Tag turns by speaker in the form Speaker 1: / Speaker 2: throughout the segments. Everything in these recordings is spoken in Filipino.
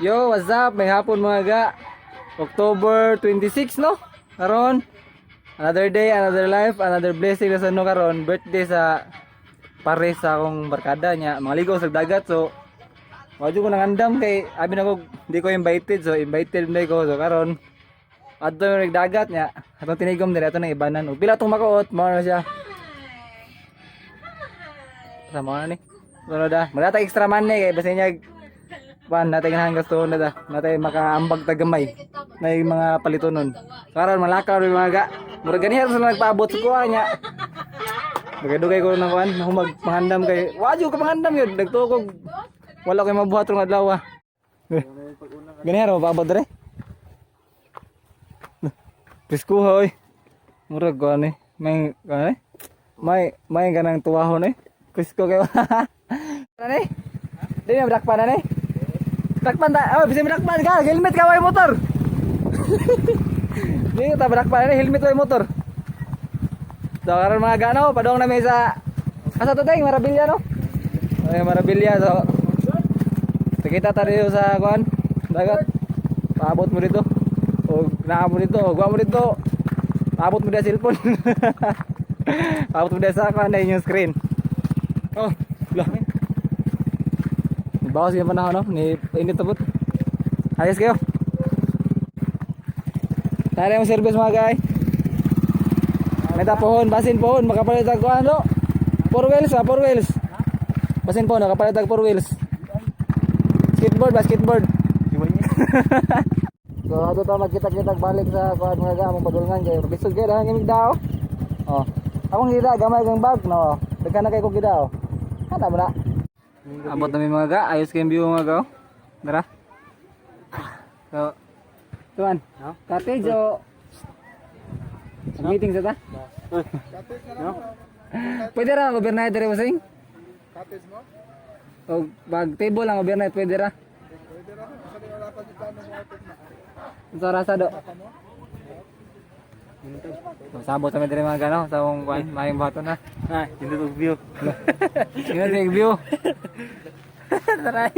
Speaker 1: Yo, what's up? May hapon mga ga. October 26 no? Karon. Another day, another life, another blessing sa no karon. Birthday sa pare sa akong barkada niya. Mga ligaw sa dagat so wadyo ko nang andam kay abi na ko di ko invited so invited na ko so karon adto yung nagdagat niya. Atong tinigom diri ato nang ibanan. Ug pila tong makaot, mao na siya. Sama na ni. Ano da? Magata extra man ni kay basta niya pan natay ganahan gasto na da natay makaambag tagamay na yung mga palitonon karon malakaw rin mga ga murag ganihan sa nagpaabot sa kuha niya magdugay ko ng kuan humag pangandam kay wadyo ka pangandam yun nagtukog wala kay mabuhat rong adlaw ganihan ro paabot dere piskuha oy murag kuan eh may ganang tuwahon eh pisko kay ano eh di na brak pa na eh Brakpan ta, oh bisa brakpan ka, helmet ka way motor. Ni ta brakpan ni helmet way motor. So karon mga gano, padong na may sa asa to teng Marabilya no? Ay Marabilya so. Kita tayo sa kuan, dagat. Paabot mo dito. O naa mo dito, gwa mo dito. Paabot mo sa cellphone. Paabot mo sa kuan na yung screen. Oh, lah. Bawas yung panahon no? Ni init tabot. Ayos kayo. Tara yung service mga guys. May tapohon, basin pohon, makapalit ang kuhan no? 4 wheels ha, 4 wheels. Basin pohon, makapalit ang 4 wheels. Skateboard ba, skateboard. So ato to magkita-kita balik sa kuhan mga guys, among padulngan kayo. Bisog kayo, dahang imig daw. Oh, akong gida, gamay kang bag no? Daghan na kayo kong gida oh. Hana mo na. Abot namin mga ga, ayos kayong view mga ga. Dara. So, tuan, cottage o meeting sa ta? No? Pwede ra overnight dere basing? Cottage mo? O bag table lang overnight pwede ra? Pwede ra, kasi wala pa kita ng market na. Sa rasado. Sabot kami diri mga gano sa akong kuan, mayong bato na. Ha, dito og view. Dito og view. Taray.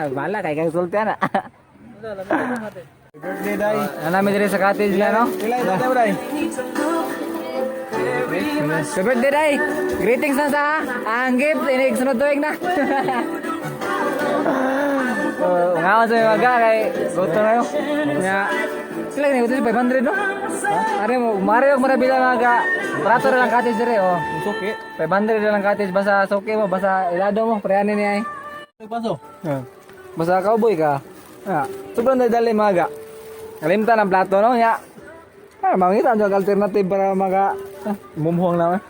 Speaker 1: Bala kay kang sultan na. Birthday day. Namin diri sa cottage na no. Ilay birthday day. Happy birthday day. Greetings na sa ang gift inig sunod tuig na. Ngaon sa mga kay gusto na yo. Nya sila ni gusto 500 no? Are mo, Mario Marabilya mga prato lang cottage dire oh. Suki. 500 lang cottage basta suki mo, basta ilado mo preane ni ay. Paso. Basta cowboy ka. Sobrang dali mga. Kalimtan ang plato no nya. Mangita ang alternative para mumhuang naman.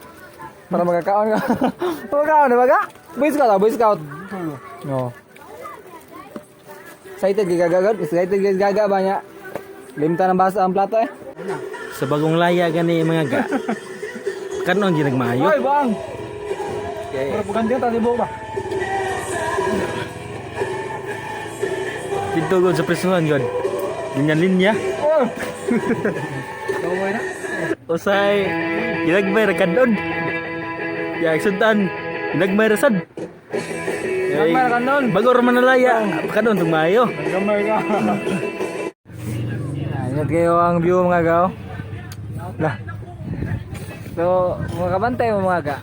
Speaker 1: Para magkakaon ka. Magkakaon na baga? Boy Scout, Boy Scout. No. Excited gaga ba niya? Limtan ang basa ang plato eh.
Speaker 2: Sa bagong laya gani mga ga. Kanon di nagmaayo.
Speaker 1: Oy, bang. Pero bukan ta libo ba?
Speaker 2: Dito god sa presuhan god. Ganyan linya.
Speaker 1: Oh. Kaway na.
Speaker 2: Usay ginagmay ra kadon. Ya sundan ginagmay ra sad.
Speaker 1: Gamay kanon.
Speaker 2: Bago ra man laya kadon tug maayo.
Speaker 1: Gamay ka. Ingat kayo ang view mga gaw. Lah. So, mga kabantay mo mga ga.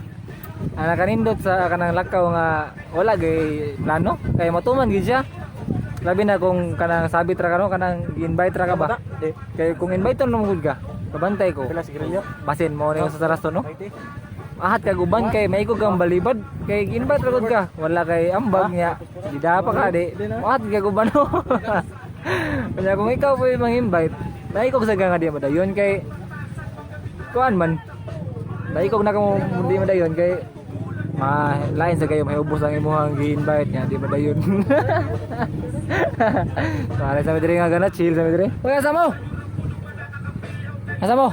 Speaker 1: Ang nakanindot sa kanang lakaw nga wala gay plano kay matuman gid siya. Labi na kung kanang sabit ra kano kanang invite ra ka ba? Kay kung invite mo gud ka. Kabantay ko. Basin mo ni sa sarasto no. Ahat ka guban kay may ko kang balibad kay invite ra gud ka. Wala kay ambag niya. Gida pa ka di. Ahat ka guban no. Kaya kung ikaw po yung mang-invite, naikog sa nga di madayon kay kuan man. Naikog na kamo hindi madayon kay lain sa kayo mahiubos ang imuhang gi-invite niya, di madayon. Para sa midiri nga gana chill sa midiri. Oy, asa mo? Asa mo?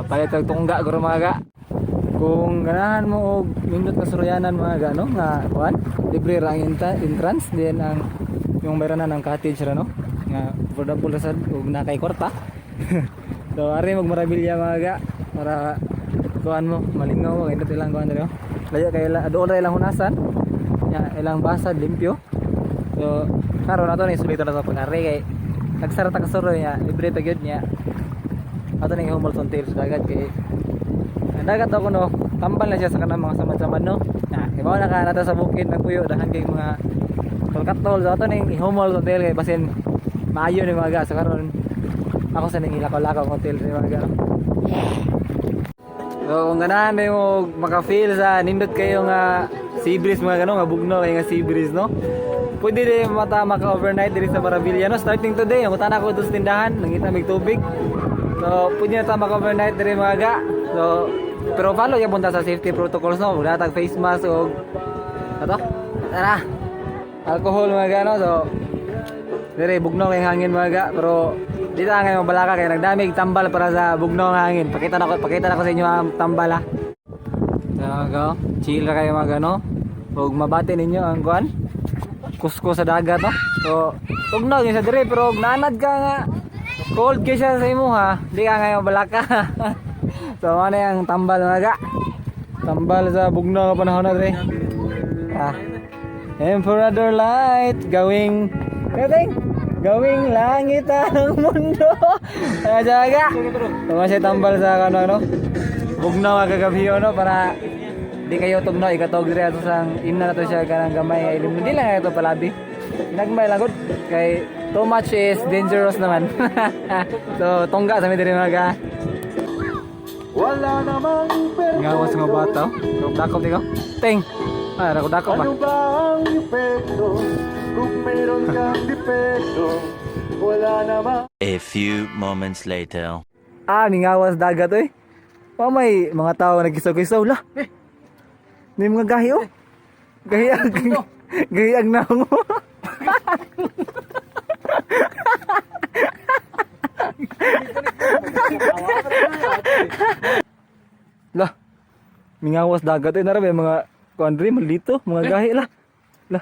Speaker 1: Palit og tungga guro mga ga. Kung ganahan mo og nindot nga suryanan mga ga no nga kuan libre ra ang entrance din ang yung mayroon na ng cottage ra no nga affordable sad ug na kay kwarta. So ari mag Marabilya mga ga para kuan mo malingaw kay dito lang kuan dito layo kay doon ra ilang hunasan nya ilang basad limpyo. So karon ato ni sulito na sa pag-ari kay nagsara ta kasuro niya libre ta gyud niya. Ato ni humol sa tail sa dagat kay ang dagat ako no tambal na siya sa kanang mga samad-samad no. Ibaw na ka nata sa bukid nagpuyo dahan kay mga tol so ato ning ihumol sa tail kay basin maayo ni mga ga sa karon ako sa ning ilakaw-lakaw ng tail ni mga ga. So kung ganahan na mo maka-feel sa nindot kayo nga sea breeze mga gano nga bugno kay nga sea breeze no. Pwede din maka-overnight diri sa Maravilla no. Starting today, ang utana ko sa tindahan, nangita mig tubig. So pwede na ta maka-overnight diri mga ga. So pero follow ya punta sa safety protocols no. Wala tag face mask og ato. Tara. Alcohol mga ga no. So diri bugno kay hangin mga ga pero dito ang ngayon balaka kay nagdamig tambal para sa bugno ng hangin. Pakita na ko sa inyo ang tambal ha. So, chill ka kayo mga no. Ug mabati ninyo ang kuan. Kusko sa dagat no. So, tugnaw yun sa dire pero nanad ka nga cold kay siya sa imo ha. Di ka ngayon balaka. So, ano yung tambal mga ga. Tambal sa bugno nga panahon na dire. Ah. Emperor light gawing langit ang mundo. Jaga. Tama siya tambal sa ano bugnaw nga kagabiyo no para di kayo tugnaw ikatog dire ato sang imna nato siya kanang gamay ilim di lang ito palabi. Nagmay lang gud kay too much is dangerous naman. So tongga sa mi dire mga wala namang ngawas nga bata. Dakop diko. Ting. Dakop ba?
Speaker 3: Ano ba ang epekto kung meron kang depekto? Wala naman.
Speaker 4: A few moments later.
Speaker 1: Mingawas dagat eh. May mga tao nagkisaw-kisaw lah. May mga gahi oh. Gahiyag na mo. Lah. Mingawas dagat eh narabe mga kuandri malito, mga gahi lah. Lah.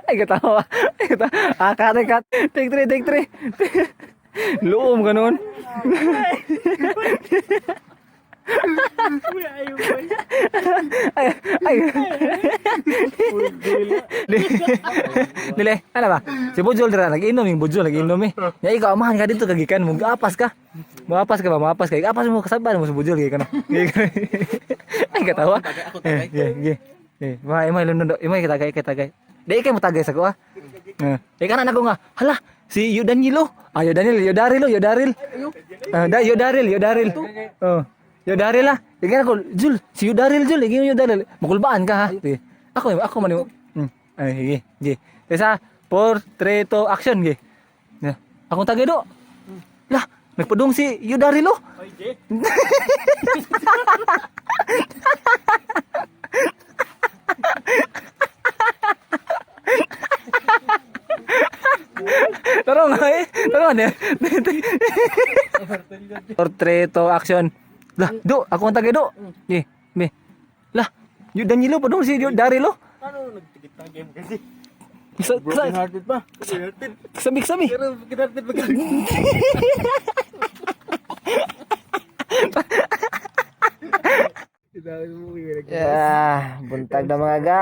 Speaker 1: Ay katawa. Kat. Take three. Luom ganun. Ay. Dili, ano ba? Si Bujol dira nag-inom yung Bujol nag-inom eh. Ya ikaw amahan ka dito kagikan mo gapas ka. Maapas ka. Apas mo kasaban mo si Bujol gikan. Ay katawa. Imay lundo, imay kitagay. Dai kay mo tagay sa ko ah. Kanan ako nga. Hala, si Yudanilo. Yodaril. Yodaril. Oh. Yodaril ah. Ikan ako, Jul, si Yodaril. Makulbaan ka ha. Ako man. Ay, sige. Isa, 4, 3, 2, action gi. Akong tagay do. Lah, nagpadung si Yodaril oh. Ay, Tarong eh. Portreto action. Lah, do, ako ang tagay do. Me. Lah, yung Danilo pa dong si Darilo.
Speaker 2: Ano nagtikit-tagay mo kasi?
Speaker 3: Broken hearted pa.
Speaker 1: Sabi.
Speaker 2: Pero kinarted ba kasi?
Speaker 1: Buntag na mga ga.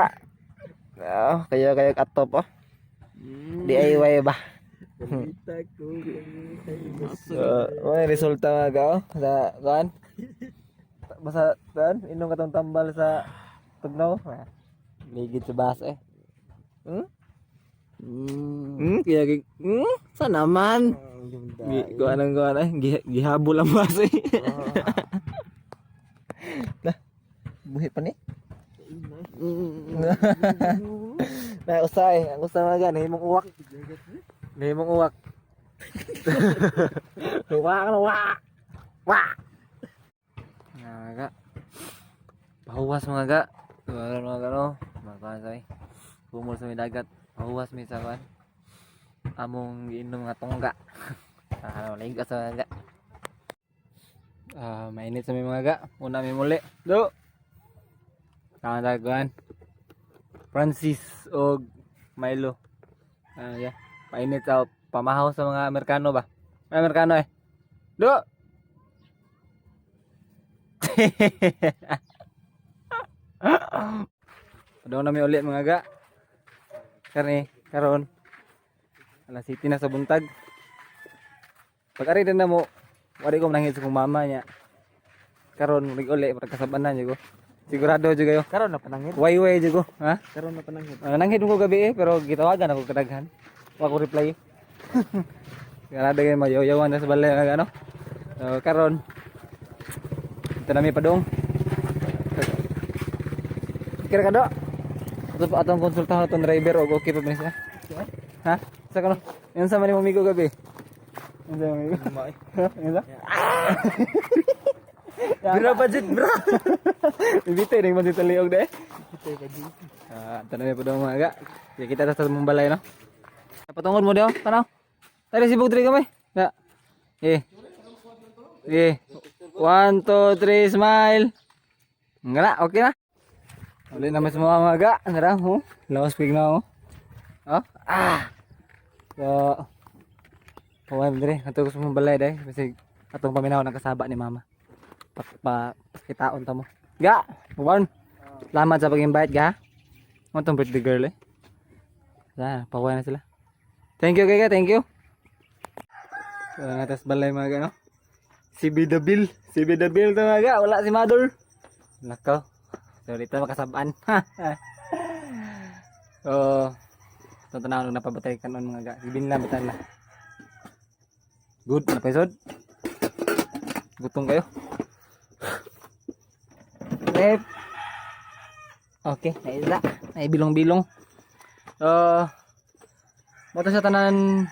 Speaker 1: Kayo atop oh. DIY ba? May resulta mga ga oh. Sa kan? Basta kan? Inom ka tong tambal sa tugnaw. Ligid sa bas eh. Kaya sa naman. Gihabol ang bas eh. Lah, buhi pa ni? Nah, usay, ang usa mga gani mong uwak. Mong uwak. Wa. Naga. Pahuwas mga ga. Mga gano, makasay. Humol sa dagat. Pahuwas mi sa kan. Among giinom nga tongga. Ligas sa mga ga. Mainit sa mga ga. Una mi muli. Do. Tawag Francis o Milo. Yeah. Mainit sa pamahaw sa mga Amerikano ba? Mga Amerikano eh. Do. Padong namin ulit mga ga. Karni, karon. Alas City na sa buntag. Pag ari din na mo, wari ko manangit sa kong mama niya. Karon, rig uli, para kasabanan niyo ko. Sigurado dyan kayo.
Speaker 2: Karon na panangit.
Speaker 1: Way dyan ko. Ha?
Speaker 2: Karon na panangit.
Speaker 1: Nanghid ko gabi pero gitawagan ako kadaghan. Wa ko reply. Sigurado kayo mayaw-yawan na sa balay ng ano. So, karon. Ito na may padong. Kira ka do? Ito pa atong konsultahan itong driver o okay pa ba niya? Ha? Sa kano? Yan sa mani mamigo gabi. Yan sa mamigo. Yan sa?
Speaker 2: Bra budget bra.
Speaker 1: Ibite ning man dito liog de. Ito na may padong mga ga. Sige kita sa mong balay no. Patungod mo daw, tanaw. Tari sibog diri gamay. Ya. Eh. 1 2 3 smile. Ngala, okay na. Ulit naman sa mga mga ga. Ngara, oh. Lawas pig na, oh. Oh. So, pawan diri. Ato ko sa mong balay, day. Kasi atong paminaw ng kasaba ni mama. Kitaon ta mo. Ga, pawan. Salamat sa pag-invite, ga. Mo tong birthday girl, eh. Pawan na sila. Thank you, Kika. Thank you. So, natas balay mga ga, no? Si Bidabil. Si Bidabil to mga ga. Wala si Madol. Lakaw. So, dito makasabaan. So, ito tanaw nung napabatay kanon mga ga. Sibin lang, bitan na. Good. Napaisod. Gutong kayo. Lep. Okay. Naisa. Naibilong-bilong. So, mata sa tanan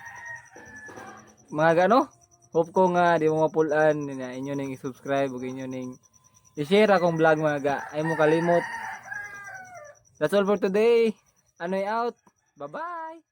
Speaker 1: mga ga, no? Hope ko nga di mo mapulan na inyo ning i-subscribe ug inyo ning i-share akong vlog mga ga. Ay mo kalimot. That's all for today. Anoy out. Bye-bye.